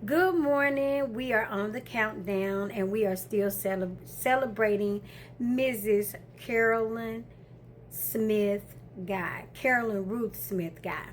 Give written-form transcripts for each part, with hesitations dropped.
Good morning. We are on the countdown and we are still celebrating Mrs. Carolyn Smith Guy, Carolyn Ruth Smith Guy.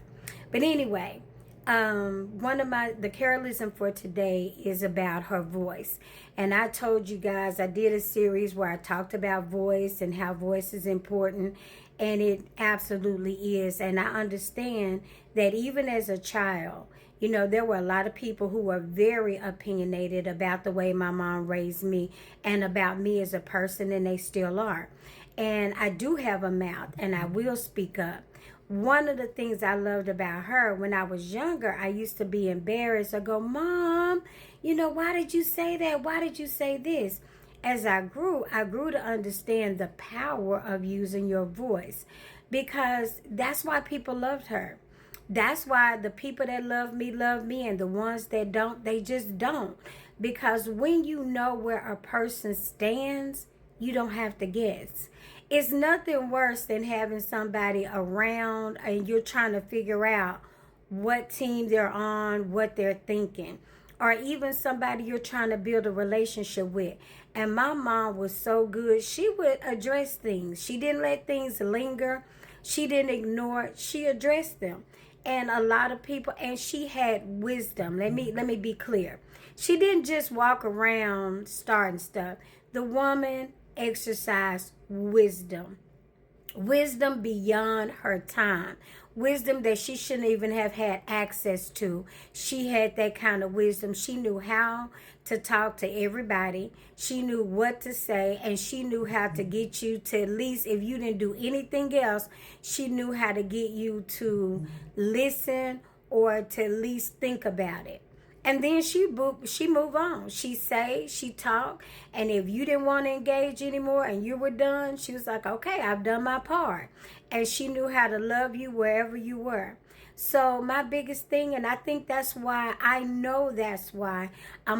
But anyway, one of the Carolism for today is about her voice. And I told you guys I did a series where I talked about voice and how voice is important. And it absolutely is. And I understand that even as a child, there were a lot of people who were very opinionated about the way my mom raised me and about me as a person, and they still are. And I do have a mouth, and I will speak up. One of the things I loved about her when I was younger, I used to be embarrassed. I go, Mom, why did you say that? Why did you say this? As I grew to understand the power of using your voice, because that's why people loved her. That's why the people that love me, and the ones that don't, they just don't. Because when you know where a person stands, you don't have to guess. It's nothing worse than having somebody around and you're trying to figure out what team they're on, what they're thinking, or even somebody you're trying to build a relationship with. And my mom was so good. She would address things. She didn't let things linger. She didn't ignore it. She addressed them. And a lot of people, and she had wisdom. Let me be clear. She didn't just walk around starting stuff. The woman exercised wisdom. Wisdom beyond her time. Wisdom that she shouldn't even have had access to. She had that kind of wisdom. She knew how to talk to everybody. She knew what to say, and she knew how to get you to, at least if you didn't do anything else, she knew how to get you to listen or to at least think about it. And then she moved on. She say, she talked, and if you didn't want to engage anymore and you were done, she was like, okay, I've done my part. And she knew how to love you wherever you were. So my biggest thing, and I think that's why I'm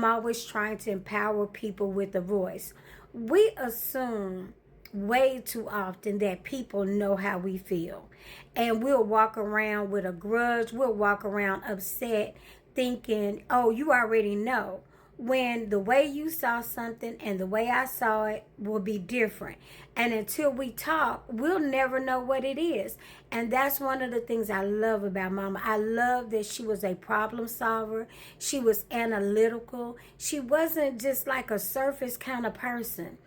always trying to empower people with a voice. We assume way too often that people know how we feel. And we'll walk around with a grudge. We'll walk around upset thinking, oh, you already know, when the way you saw something and the way I saw it will be different. And until we talk, we'll never know what it is. And that's one of the things I love about Mama. I love that she was a problem solver. She was analytical. She wasn't just like a surface kind of person.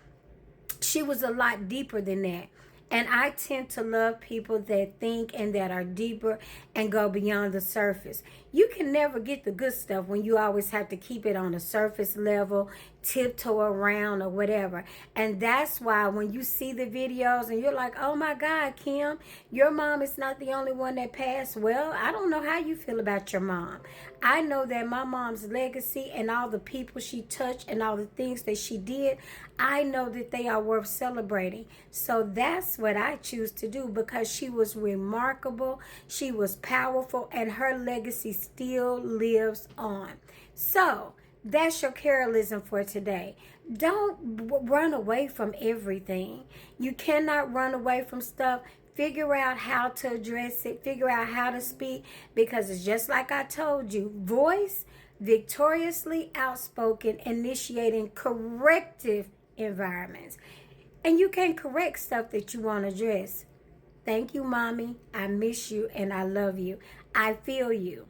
She was a lot deeper than that. And I tend to love people that think and that are deeper and go beyond the surface. You can never get the good stuff when you always have to keep it on a surface level, tiptoe around or whatever. And that's why when you see the videos and you're like, oh my God, Kim, your mom is not the only one that passed. Well, I don't know how you feel about your mom. I know that my mom's legacy and all the people she touched and all the things that she did, I know that they are worth celebrating. So that's what I choose to do, because she was remarkable, she was powerful, and her legacy still lives on. So that's your Carolism for today. Don't run away from everything. You cannot run away from stuff. Figure out how to address it. Figure out how to speak, because it's just like I told you. Voice, victoriously outspoken, initiating corrective environments. And you can correct stuff that you want to address. Thank you, Mommy. I miss you and I love you. I feel you.